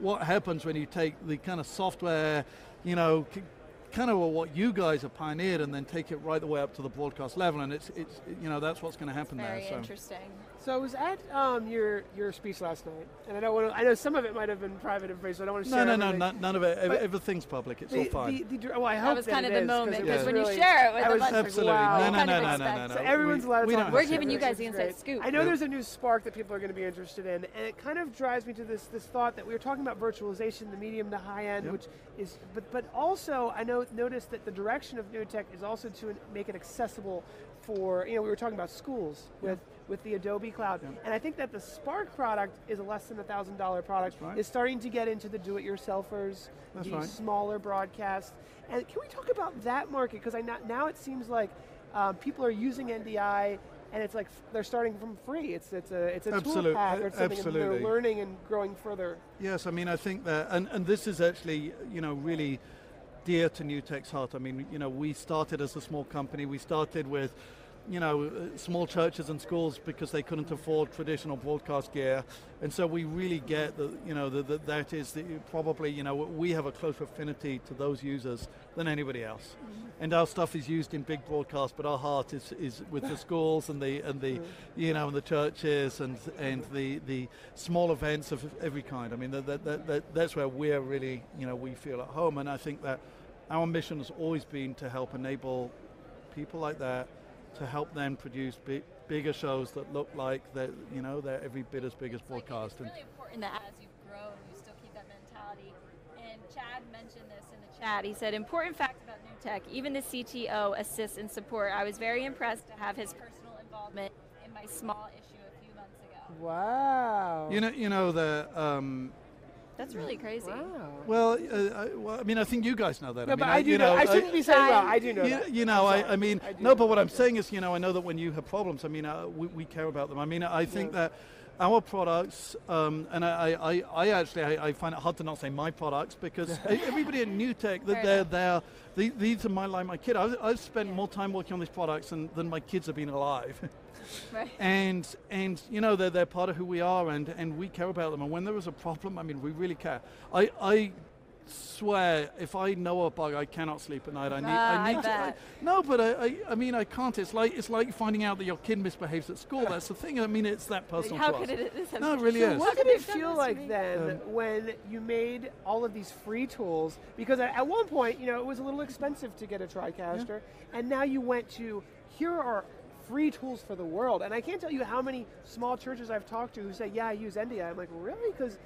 what happens when you take the kind of software, kind of what you guys have pioneered, and then take it right the way up to the broadcast level, and it's that's what's going to happen there. Very interesting. So I was at your speech last night, and I know some of it might have been private information, so I don't want to share everything. No, none of it. Everything's public. It's all fine. Well, I hope that was kind of the moment, because when really, you share it with a bunch absolutely. No. So everyone's allowed to talk. We're giving you guys the inside scoop. I know there's a new spark that people are going to be interested in, and it kind of drives me to this thought that we were talking about virtualization, the medium to high end, which is, but also I noticed that the direction of NewTek is also to make it accessible for, we were talking about schools with the Adobe Cloud. And I think that the Spark product is a less than $1,000 product. Is starting to get into the do-it-yourselfers, smaller broadcasts. And can we talk about that market? Because now it seems like people are using NDI, and it's like they're starting from free. It's a tool pack or something, and they're learning and growing further. Yes, I mean, I think that, and this is actually, really dear to NewTek's heart. I mean, we started as a small company. We started with, small churches and schools because they couldn't afford traditional broadcast gear, and so we really get that, that is probably, we have a closer affinity to those users than anybody else. And our stuff is used in big broadcast, but our heart is with the schools and the churches and the small events of every kind. I mean, that's where we're really, we feel at home. And I think that our mission has always been to help enable people like that, to help them produce bigger shows that look like they're every bit as big as broadcast. It's really important that as you've grown, you still keep that mentality. And Chad mentioned this in the chat. He said, important fact about NewTek, even the CTO assists and support. I was very impressed to have his personal involvement in my small issue a few months ago. Wow. That's really crazy. Wow. Well, I mean, I think you guys know that. No, but I do know. I shouldn't be saying well. I do know that. But what I'm saying is, I know that when you have problems, I mean, we care about them. I mean, I think that our products, and I actually find it hard to not say my products, because everybody at NewTek, these are like my kid. I've spent more time working on these products than my kids have been alive. Right. And they're part of who we are, and we care about them. And when there is a problem, I mean, we really care. I swear, if I know a bug, I cannot sleep at night. I need to. No, but I mean, I can't. It's like finding out that your kid misbehaves at school. That's the thing. I mean, it's that personal. How could it? No, it really is. What did it feel like then when you made all of these free tools? Because at one point, it was a little expensive to get a TriCaster, and now you went to, here are free tools for the world. And I can't tell you how many small churches I've talked to who say, yeah, I use NDI. I'm like, really? Because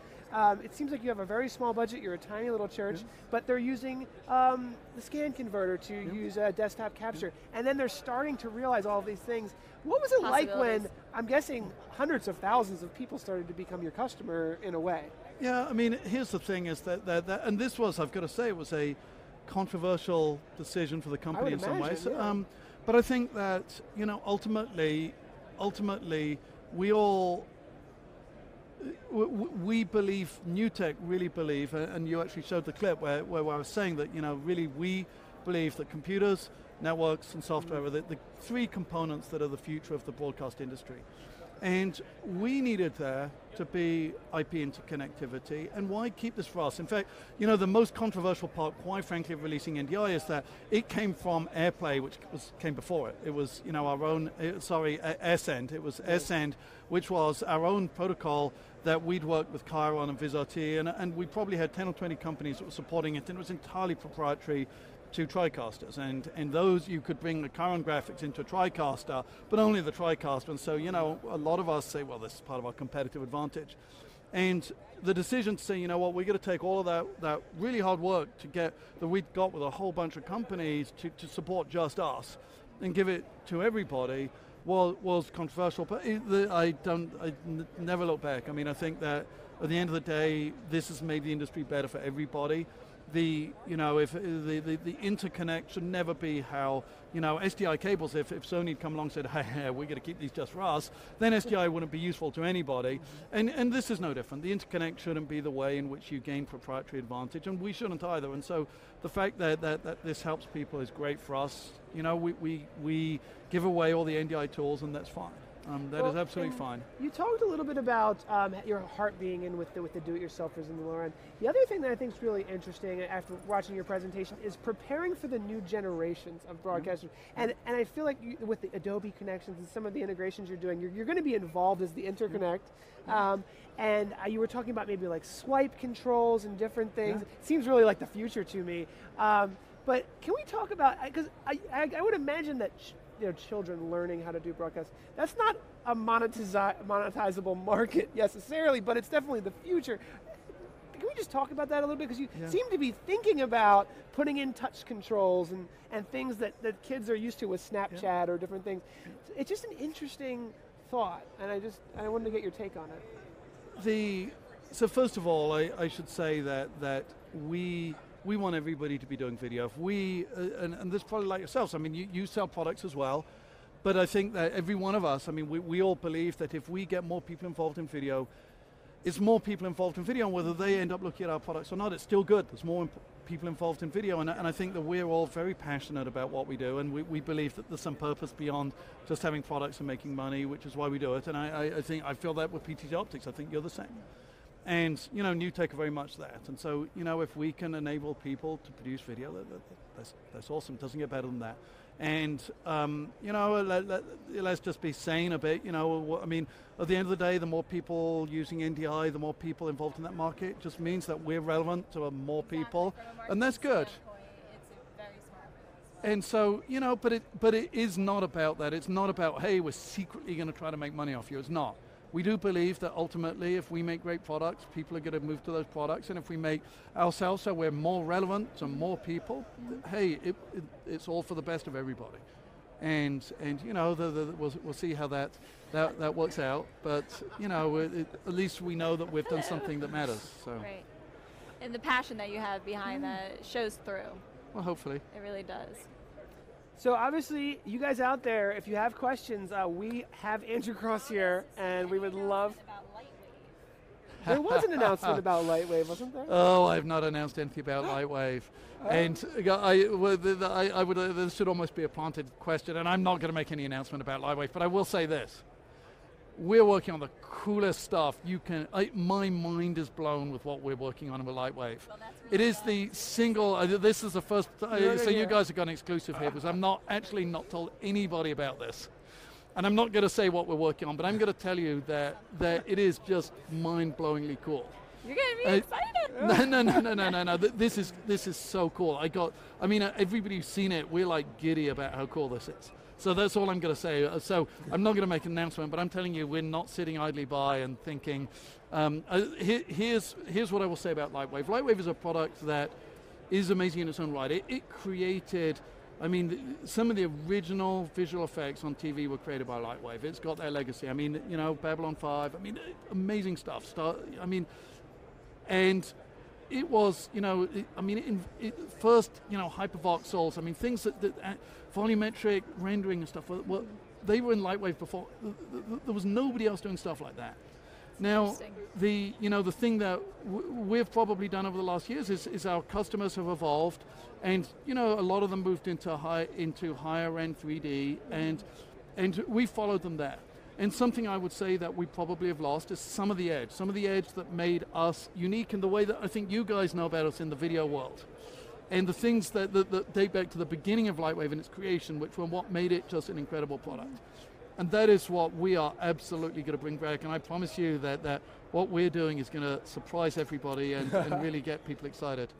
it seems like you have a very small budget, you're a tiny little church, but they're using the scan converter to use desktop capture, and then they're starting to realize all of these things. What was it like when, I'm guessing, hundreds of thousands of people started to become your customer in a way? Yeah, I mean, here's the thing is that and this was, I've got to say, it was a controversial decision for the company in some ways. Yeah. But I think that, you know, ultimately, we all, we believe, NewTek really believe, and you actually showed the clip where I was saying that, you know, really we believe that computers, networks, and software are the three components that are the future of the broadcast industry. And we needed there to be IP interconnectivity, and why keep this for us? In fact, you know, the most controversial part, quite frankly, of releasing NDI is that it came from AirPlay, which came before it. It was, you know, our own, AirSend. It was AirSend, which was our own protocol that we'd worked with Chiron and VizRT, and we probably had 10 or 20 companies that were supporting it, and it was entirely proprietary to TriCasters, and those you could bring the current graphics into a TriCaster, but only the TriCaster, and so, you know, a lot of us say, well, this is part of our competitive advantage. And the decision to say, you know what, we're going to take all of that really hard work to get, that we'd got with a whole bunch of companies to support just us, and give it to everybody, was controversial, but I never look back. I mean, I think that at the end of the day, this has made the industry better for everybody. The interconnect should never be how, you know, SDI cables, if Sony had come along and said, hey, we're going to keep these just for us, then SDI wouldn't be useful to anybody. And this is no different. The interconnect shouldn't be the way in which you gain proprietary advantage, and we shouldn't either. And so the fact that this helps people is great for us. You know, we give away all the NDI tools, and that's fine. That is absolutely fine. You talked a little bit about your heart being in with the do-it-yourselfers in the lower end. The other thing that I think is really interesting after watching your presentation is preparing for the new generations of broadcasters. And I feel like with the Adobe connections and some of the integrations you're doing, you're going to be involved as the interconnect. And you were talking about maybe like swipe controls and different things. It seems really like the future to me. But can we talk about, because I would imagine that children learning how to do broadcast, that's not a monetizable market necessarily, but it's definitely the future. Can we just talk about that a little bit? Because you seem to be thinking about putting in touch controls and things that kids are used to with Snapchat or different things. It's just an interesting thought, and I wanted to get your take on it. So first of all, I should say that we want everybody to be doing video. If and this is probably like yourselves, I mean, you sell products as well, but I think that every one of us, I mean, we all believe that if we get more people involved in video, it's more people involved in video, and whether they end up looking at our products or not, it's still good. There's more people involved in video, and I think that we're all very passionate about what we do, and we believe that there's some purpose beyond just having products and making money, which is why we do it, and I feel that with PTZOptics. I think you're the same. And, you know, NewTek are very much that. And so, you know, if we can enable people to produce video, that's awesome. It doesn't get better than that. And, you know, let's just be sane a bit. You know, I mean, at the end of the day, the more people using NDI, the more people involved in that market, just means that we're relevant to more people. And that's good. It's a very smart move. And so, you know, but it is not about that. It's not about, hey, we're secretly going to try to make money off you. It's not. We do believe that ultimately if we make great products, people are going to move to those products, and if we make ourselves so we're more relevant to more people, hey, it's all for the best of everybody. And you know, we'll see how that works out, but you know, at least we know that we've done something that matters. So. Right. And the passion that you have behind that shows through. Well, hopefully. It really does. So obviously, you guys out there, if you have questions, we have Andrew Cross here, and we would love... There was an announcement about Lightwave, wasn't there? Oh, I've not announced anything about Lightwave. And this should almost be a planted question, and I'm not going to make any announcement about Lightwave, but I will say this. We're working on the coolest stuff. My mind is blown with what we're working on with Lightwave. Well, it is the single, this is the first, so you guys have got an exclusive here, because I'm not told anybody about this. And I'm not going to say what we're working on, but I'm going to tell you that it is just mind-blowingly cool. You're getting me excited. No. This is so cool. I mean, everybody who's seen it, we're like giddy about how cool this is. So that's all I'm going to say. So I'm not going to make an announcement, but I'm telling you, we're not sitting idly by and thinking. Here's what I will say about Lightwave. Lightwave is a product that is amazing in its own right. It created, I mean, some of the original visual effects on TV were created by Lightwave. It's got their legacy. I mean, you know, Babylon 5, I mean, amazing stuff. And it was, you know, first, you know, hypervoxels, I mean, things that volumetric rendering and stuff, they were in Lightwave before. There was nobody else doing stuff like that. Now, the thing that we've probably done over the last years is our customers have evolved, and you know, a lot of them moved into higher end 3D, and we followed them there. And something I would say that we probably have lost is some of the edge that made us unique in the way that I think you guys know about us in the video world. And the things that date back to the beginning of Lightwave and its creation, which were what made it just an incredible product. And that is what we are absolutely going to bring back. And I promise you that what we're doing is going to surprise everybody and really get people excited.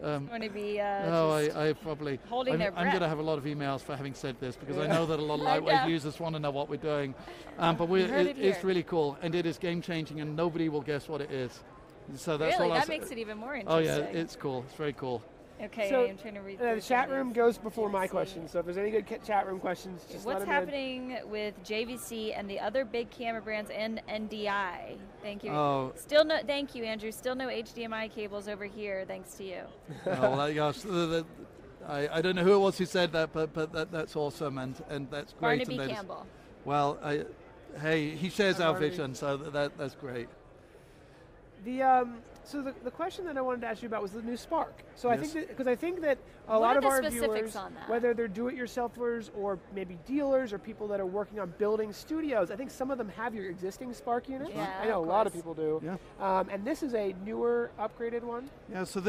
Everybody's going to be I probably holding their breath. I'm going to have a lot of emails for having said this, because I know that a lot of Lightwave users want to know what we're doing. But it's really cool, and it is game changing, and nobody will guess what it is. So that's really? all That makes it even more interesting. Oh yeah, it's cool. It's very cool. Okay, so, I'm trying to read the chat room goes before my questions, so if there's any good chat room questions, just What's let them happening with JVC and the other big camera brands and NDI? Thank you. Oh. Thank you, Andrew. Still no HDMI cables over here, thanks to you. Oh, well, gosh, I don't know who it was who said that, but that's awesome, and that's great. Barnaby Campbell. Well, hey, he shares our vision, so that's great. So the question that I wanted to ask you about was the new Spark. So Yes. I think that a lot of our viewers, on that? whether they're do-it-yourselfers or maybe dealers or people that are working on building studios, I think some of them have your existing Spark unit. Yeah, I know of a lot of course. people do. Yeah. And this is a newer, upgraded one. Yeah. So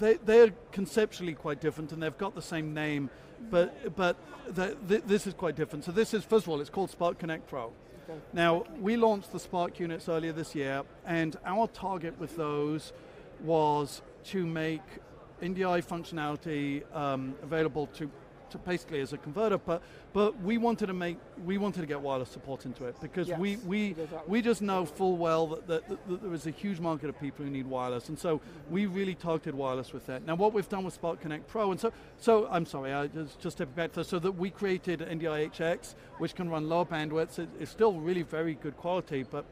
they're conceptually quite different, and they've got the same name, but this is quite different. So this is, first of all, it's called Spark Connect Pro. Now, we launched the Spark units earlier this year, and our target with those was to make NDI functionality available to basically as a converter, but we wanted to get wireless support into it, because Yes. we just know full well that there is a huge market of people who need wireless, and so we really targeted wireless with that. Now, what we've done with Spark Connect Pro, and so I'm sorry, I just stepping back so that we created NDI HX, which can run lower bandwidths. It's still really very good quality, but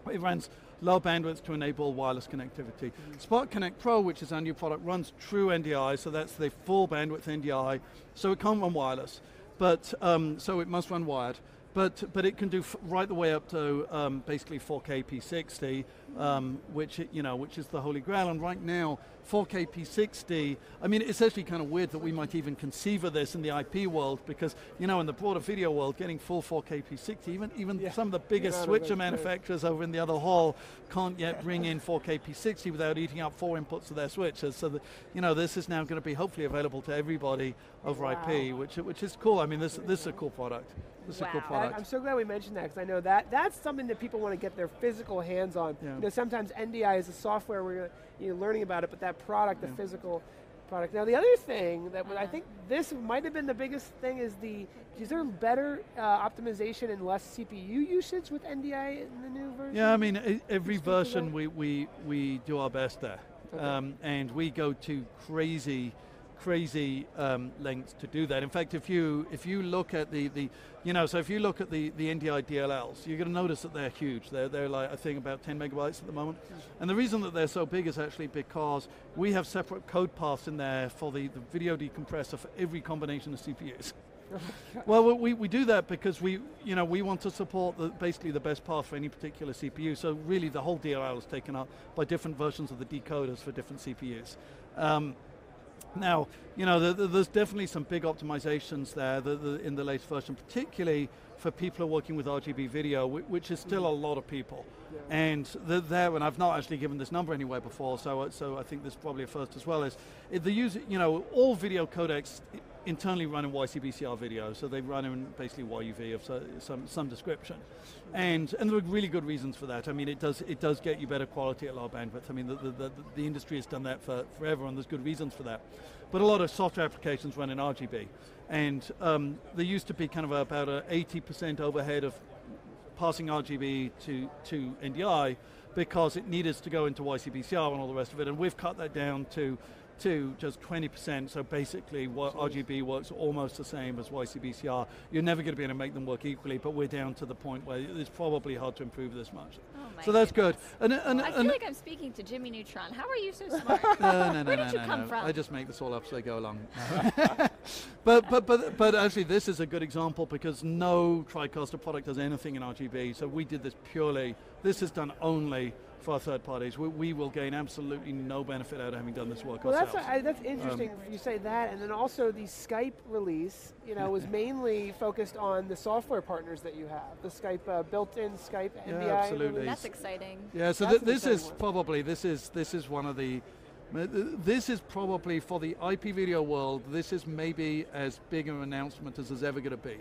it runs low bandwidth to enable wireless connectivity. Spark Connect Pro, which is our new product, runs true NDI, so that's the full bandwidth NDI, so it can't run wireless, but so it must run wired. But it can do right the way up to basically 4K P60, which is the holy grail. And right now, 4K P60. I mean, it's actually kind of weird that we might even conceive of this in the IP world, because in the broader video world, getting full 4K P60, even some of the biggest switcher manufacturers over in the other hall can't yet bring in 4K P60 without eating up 4 inputs of their switches. So that this is now going to be hopefully available to everybody over IP, which is cool. I mean, this is a cool product. This is a cool product. I'm so glad we mentioned that, because I know that's something that people want to get their physical hands on. Yeah. Sometimes NDI is a software we're learning about it, but that product, the physical product. Now, the other thing that I think this might have been the biggest thing is there better optimization and less CPU usage with NDI in the new version? Yeah, I mean, every version we do our best there, and we go to crazy lengths to do that. In fact, if you look at if you look at the NDI DLLs, you're going to notice that they're huge. They're like, I think, about 10 megabytes at the moment. And the reason that they're so big is actually because we have separate code paths in there for the video decompressor for every combination of CPUs. Well, we do that because we want to support basically the best path for any particular CPU. So really, the whole DLL is taken up by different versions of the decoders for different CPUs. Now, there's definitely some big optimizations there in the latest version, particularly for people who are working with RGB video, which is still a lot of people. Yeah. And there, and I've not actually given this number anywhere before, so I think this is probably a first as well, is the user, all video codecs internally run in YCBCR video, so they run in basically YUV of some description, and there are really good reasons for that. I mean, it does get you better quality at low bandwidth. I mean, the industry has done that for forever, and there's good reasons for that. But a lot of software applications run in RGB, and there used to be kind of about an 80% overhead of passing RGB to NDI because it needed to go into YCBCR and all the rest of it, and we've cut that down to just 20%, so basically RGB works almost the same as YCBCR. You're never going to be able to make them work equally, but we're down to the point where it's probably hard to improve this much. Oh, so that's good. And I feel like I'm speaking to Jimmy Neutron. How are you so smart? Where did you come from? I just make this all up so they go along. but actually this is a good example because no TriCaster product does anything in RGB, so we did this purely, this is done only for our third parties. We will gain absolutely no benefit out of having done this work ourselves. That's interesting you say that, and then also the Skype release, was mainly focused on the software partners that you have. The Skype, built-in Skype NDI. Yeah, absolutely. Release. That's exciting. Yeah, so this is probably, this is one of the, this is probably for the IP video world, this is maybe as big an announcement as there's ever going to be.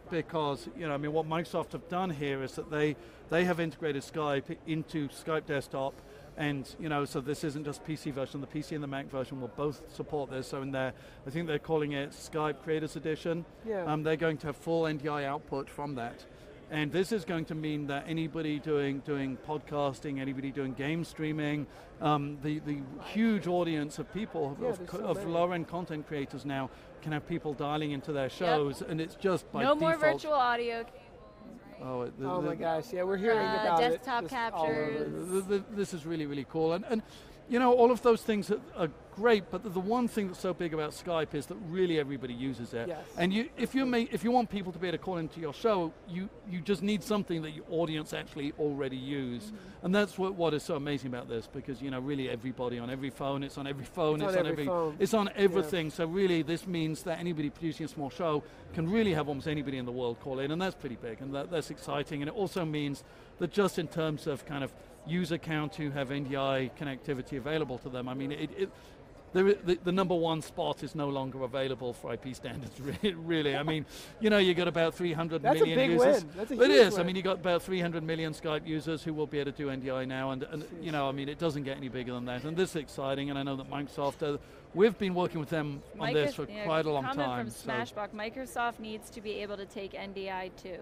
Because, I mean, what Microsoft have done here is that they have integrated Skype into Skype Desktop, and, so this isn't just PC version, the PC and the Mac version will both support this, so in there, I think they're calling it Skype Creators Edition. Yeah. They're going to have full NDI output from that. And this is going to mean that anybody doing podcasting, anybody doing game streaming, the huge audience of people, of lower-end content creators now, can have people dialing into their shows, and it's just by default. No more virtual audio cables. Oh my gosh, yeah, we're hearing about desktop captures. This is really, really cool. And all of those things are great, but the one thing that's so big about Skype is that really everybody uses it. Yes. And if you want people to be able to call into your show, you just need something that your audience actually already use. Mm-hmm. And that's what is so amazing about this, because really everybody on every phone, it's on every phone, it's on everything. Yeah. So really this means that anybody producing a small show can really have almost anybody in the world call in, and that's pretty big, and that's exciting. And it also means that just in terms of kind of user count who have NDI connectivity available to them, I mean, the number one spot is no longer available for IP standards, really. I mean, you got about 300 million big users. Win. That's a huge It is. win. I mean, you got about 300 million Skype users who will be able to do NDI now, and I mean, it doesn't get any bigger than that. And this is exciting, and I know that Microsoft, we've been working with them on this for quite a long time. Comment from Smashbox, Microsoft needs to be able to take NDI too.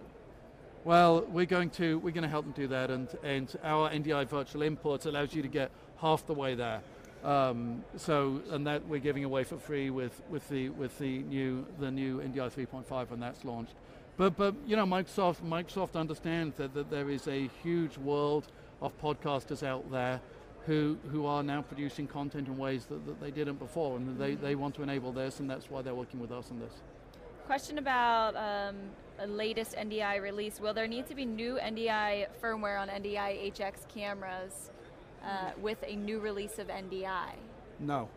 Well, we're going to help them do that, and our NDI virtual imports allows you to get half the way there. And that we're giving away for free with the new NDI 3.5 when that's launched. But Microsoft understands that there is a huge world of podcasters out there who are now producing content in ways that they didn't before, and they want to enable this, and that's why they're working with us on this. Question about a latest NDI release. Will there need to be new NDI firmware on NDI HX cameras with a new release of NDI? No,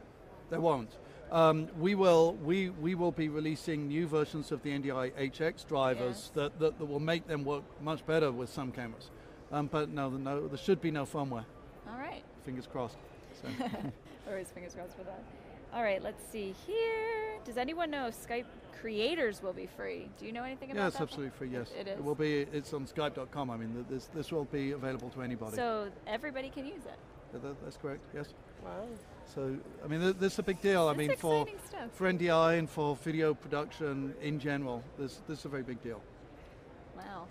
there won't. We will be releasing new versions of the NDI HX drivers that will make them work much better with some cameras. But no, there should be no firmware. All right. Fingers crossed. So. Always fingers crossed for that. All right, let's see here. Does anyone know if Skype creators will be free? Do you know anything about that? Yes, absolutely free, yes. It is? It will be, it's on Skype.com. I mean, this will be available to anybody. So everybody can use it? That's correct, yes. Wow. So, I mean, this is a big deal. That's I mean, for NDI and for video production in general, this is a very big deal. Wow.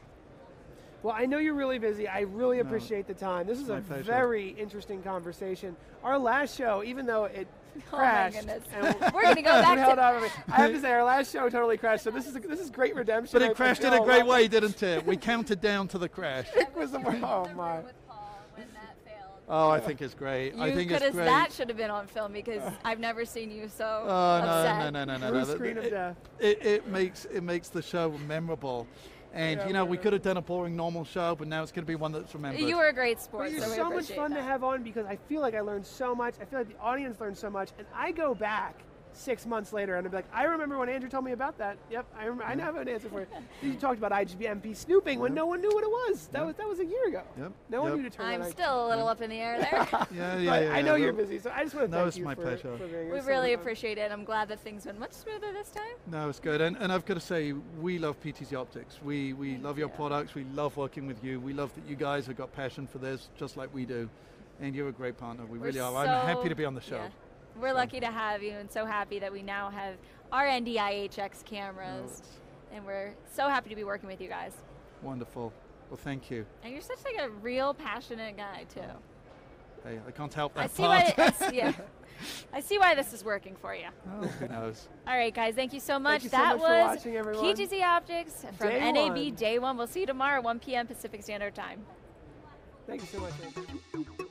Well, I know you're really busy. I really appreciate the time. This is a very interesting conversation. Our last show, even though it crashed. Oh my goodness. We're going to go back to... I have to say, our last show totally crashed, so this is great redemption. But it crashed in a great way, didn't it? We counted down to the crash. It was oh my. Oh, I think it's great. I think it's great. That should have been on film, because I've never seen you so upset. No. Blue screen of death. It makes the show memorable. And, we could have done a boring normal show, but now it's going to be one that's remembered. You were a great sport. But you're so much fun to have on, because I feel like I learned so much. I feel like the audience learned so much. And I go back 6 months later, and I'd be like, I remember when Andrew told me about that. Yep, I now have an answer for you. You talked about IGBMP snooping when no one knew what it was. That was a year ago. Yep. No one knew to turn on. I'm still a little up in the air there. I know you're busy, so I just want to thank you my for pleasure. being We here. really appreciate it. I'm glad that things went much smoother this time. No, it's good. And I've got to say, we love PTZOptics. We love your products. We love working with you. We love that you guys have got passion for this, just like we do. And you're a great partner. We really are. I'm happy to be on the show. Yeah. We're lucky to have you, and so happy that we now have our NDIHX cameras, and we're so happy to be working with you guys. Wonderful. Well, thank you. And you're such like a real passionate guy too. Hey, I can't help that I see part. I see why this is working for you. Oh, who knows? All right, guys, thank you so much. Thank you so That much for was watching, everyone. PTZOptics from Day NAB one. Day 1. We'll see you tomorrow at 1 p.m. Pacific Standard Time. Thank you so much, Andrew.